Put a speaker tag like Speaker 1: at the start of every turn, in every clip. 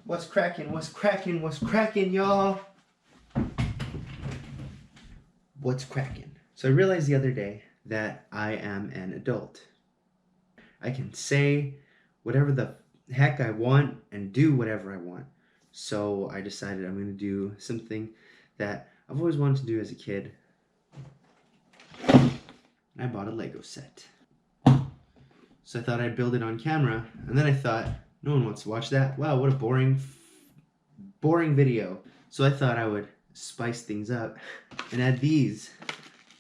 Speaker 1: What's cracking, what's cracking, what's cracking, y'all? What's cracking? So I realized the other day that I am an adult. I can say whatever the heck I want and do whatever I want. So I decided I'm going to do something that I've always wanted to do as a kid. I bought a Lego set. So I thought I'd build it on camera, and then I thought, no one wants to watch that. Wow, what a boring video. So I thought I would spice things up and add these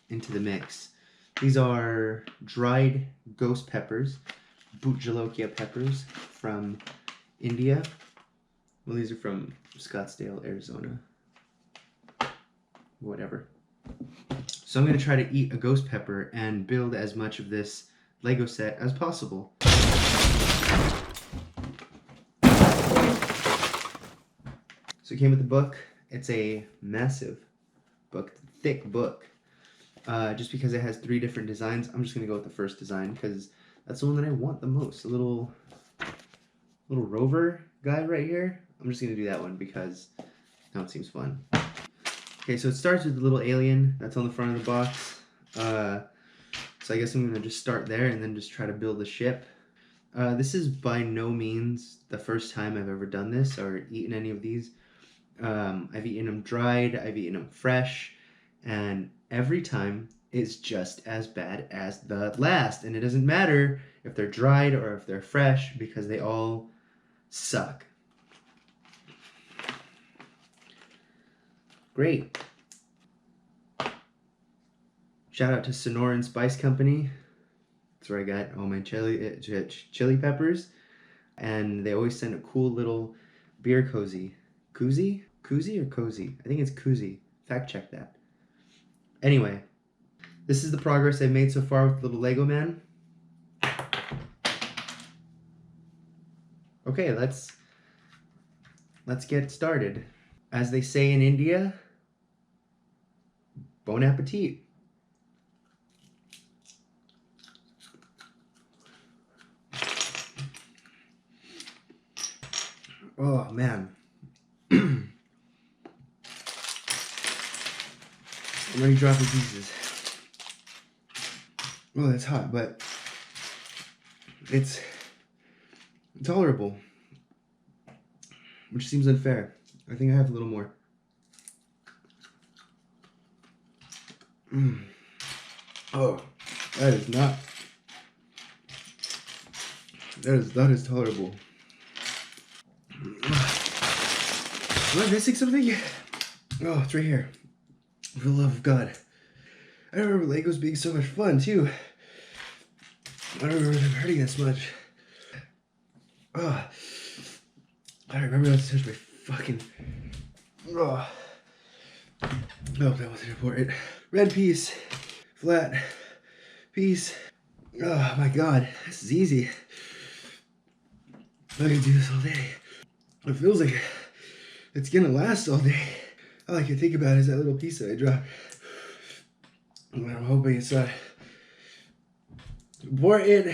Speaker 1: into the mix. These are dried ghost peppers, Bujalokia peppers from India. Well, these are from Scottsdale, Arizona. Whatever. So I'm going to try to eat a ghost pepper and build as much of this Lego set as possible. So it came with the book. It's a massive book, thick book. Just because it has 3 different designs, I'm just going to go with the first design because that's the one that I want the most. A little rover guy right here. I'm just going to do that one because now it seems fun. Okay, so it starts with the little alien that's on the front of the box. So I guess I'm going to just start there and then just try to build the ship. This is by no means the first time I've ever done this or eaten any of these. I've eaten them dried, I've eaten them fresh, and every time it's just as bad as the last. And it doesn't matter if they're dried or if they're fresh because they all suck. Great. Shout out to Sonoran Spice Company. That's where I got all my chili peppers. And they always send a cool little beer cozy. Koozie? Koozie or cozy? I think it's koozie. Fact check that. Anyway, this is the progress I've made so far with the little Lego man. Okay, let's get started. As they say in India, bon appetit. Oh man. I'm already dropping pieces. Well, it's hot, but it's tolerable, which seems unfair. I think I have a little more. Oh, that is not. That is tolerable. Am I missing something? Oh, it's right here. For the love of God. I don't remember Legos being so much fun, too. I don't remember them hurting this much. Oh, I don't remember not to touch my fucking... Oh, that wasn't important. Red piece. Flat piece. Oh my God, this is easy. I can do this all day. It feels like it's gonna last all day. All I can think about is that little piece that I dropped. I'm hoping it's not important.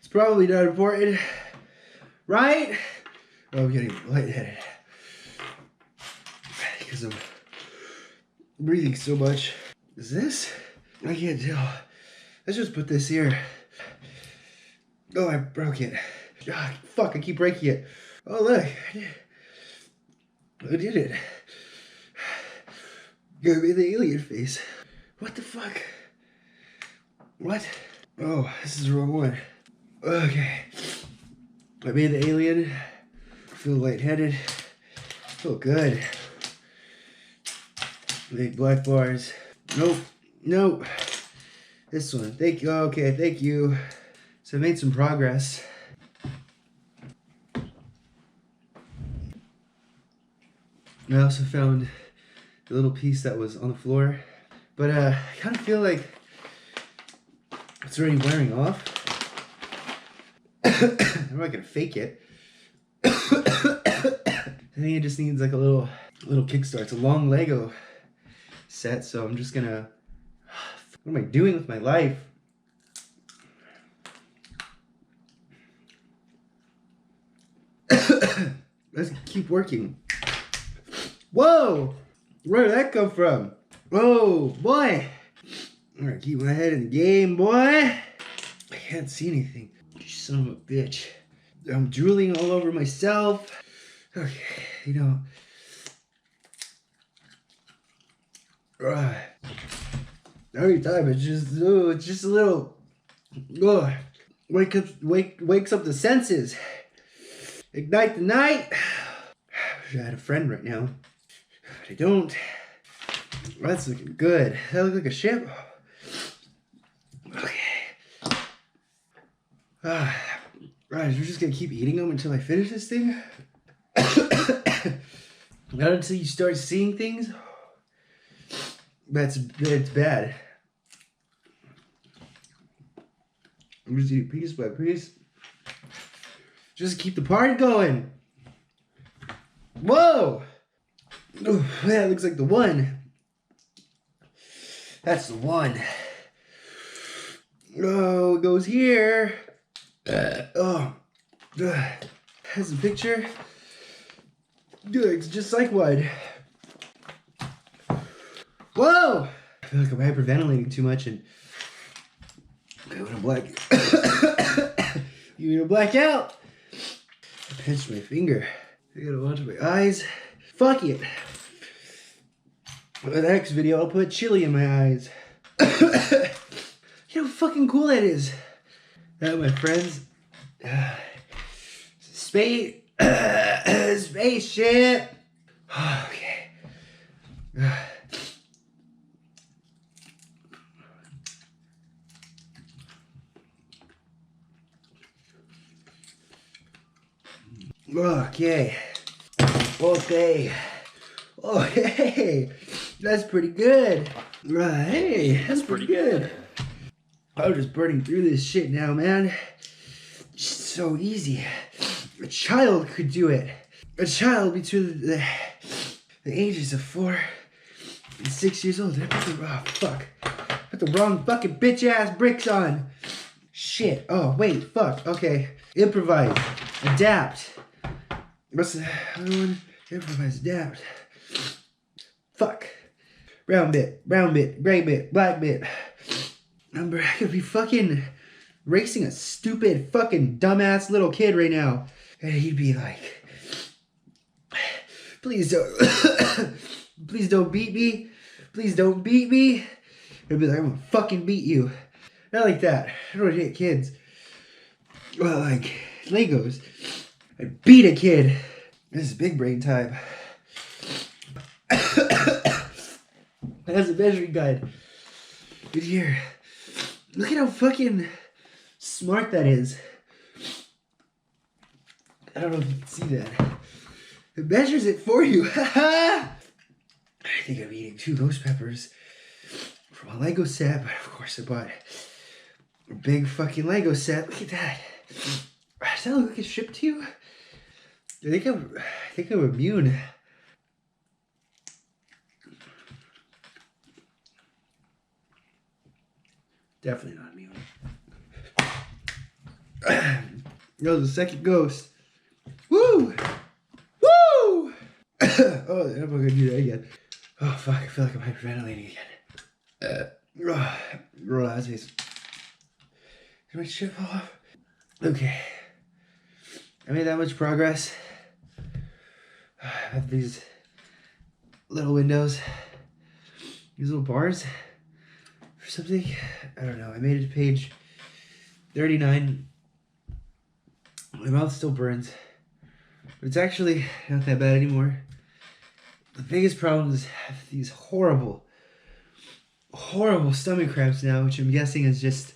Speaker 1: It's probably not important, right? Oh, I'm getting lightheaded because I'm breathing so much. Is this? I can't tell. Let's just put this here. Oh, I broke it. Ah, fuck, I keep breaking it. Oh, look. I did it. I made the alien face. What the fuck? What? Oh, this is the wrong one. Okay. I made the alien. I feel lightheaded. I feel good. Big black bars. Nope. Nope. This one. Thank you. Okay, thank you. So I made some progress. I also found the little piece that was on the floor. But I kind of feel like it's already wearing off. I'm not gonna fake it. I think it just needs like a little kickstart. It's a long Lego set, so I'm just gonna... What am I doing with my life? Let's keep working. Whoa! Where did that come from? Oh, boy. I'm gonna keep my head in the game, boy. I can't see anything. You son of a bitch. I'm drooling all over myself. Okay, you know. Every time it's just a little wakes up the senses. Ignite the night. I wish I had a friend right now. But I don't. That's looking good. That looks like a ship. Okay. Right, we're just gonna keep eating them until I finish this thing. Not until you start seeing things. That's bad. I'm just eating piece by piece. Just keep the party going. Whoa! Oh, that looks like the one. That's the one. Oh, it goes here. That's a picture. It's just like one. Whoa! I feel like I'm hyperventilating too much and I'm gonna black. You're gonna black out. I pinched my finger. I gotta watch my eyes. Fuck it. In the next video, I'll put chili in my eyes. You know how fucking cool that is? That, my friends. Space shit. Okay. Okay. Okay. Oh, hey. That's pretty good. Right. Hey, that's pretty good. I'm just burning through this shit now, man. It's so easy. A child could do it. A child between the ages of 4 and 6 years old. Oh, fuck. Put the wrong fucking bitch-ass bricks on. Shit. Oh, wait. Fuck. Okay. Improvise. Adapt. What's the other one? Improvise. Adapt. Fuck. Brown bit, gray bit, black bit. I could be fucking racing a stupid fucking dumbass little kid right now. And he'd be like, please don't beat me. Please don't beat me. I'd be like, I'm gonna fucking beat you. Not like that. I don't hit kids. Well, like Legos. I'd beat a kid. This is big brain time. That's a measuring guide. Good here. Look at how fucking smart that is. I don't know if you can see that. It measures it for you. I think I'm eating 2 ghost peppers from a Lego set, but of course I bought a big fucking Lego set. Look at that. Does that look like it's shipped to you? I think I'm immune. Definitely not immune. That was the second ghost. Woo! Woo! Oh, I'm not gonna do that again. Oh, fuck, I feel like I'm hyperventilating again. Roll eyes. Did my shit fall off? Okay. I made that much progress. I have these little windows. These little bars. For something. I don't know. I made it to page 39. My mouth still burns. But it's actually not that bad anymore. The biggest problem is I have these horrible stomach cramps now, which I'm guessing is just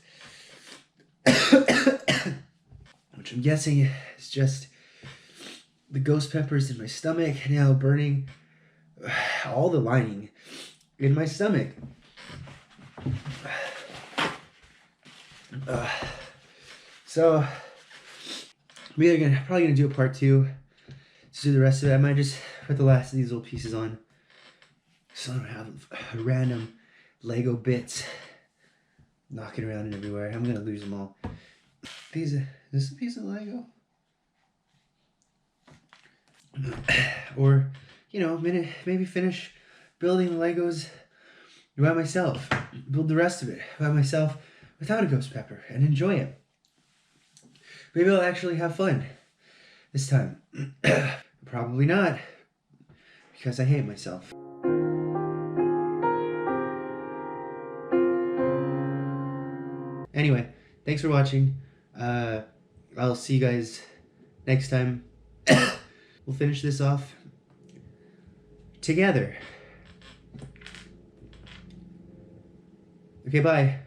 Speaker 1: the ghost peppers in my stomach now burning all the lining in my stomach. So I'm probably gonna do a part 2 to do the rest of it. I might just put the last of these little pieces on so I don't have random Lego bits knocking around everywhere. I'm gonna lose them all. Is this a piece of Lego? Or, you know, maybe finish building the Legos by myself. Build the rest of it by myself without a ghost pepper and enjoy it. Maybe I'll actually have fun this time. Probably not, because I hate myself. Anyway, thanks for watching. I'll see you guys next time. We'll finish this off together. Okay, bye.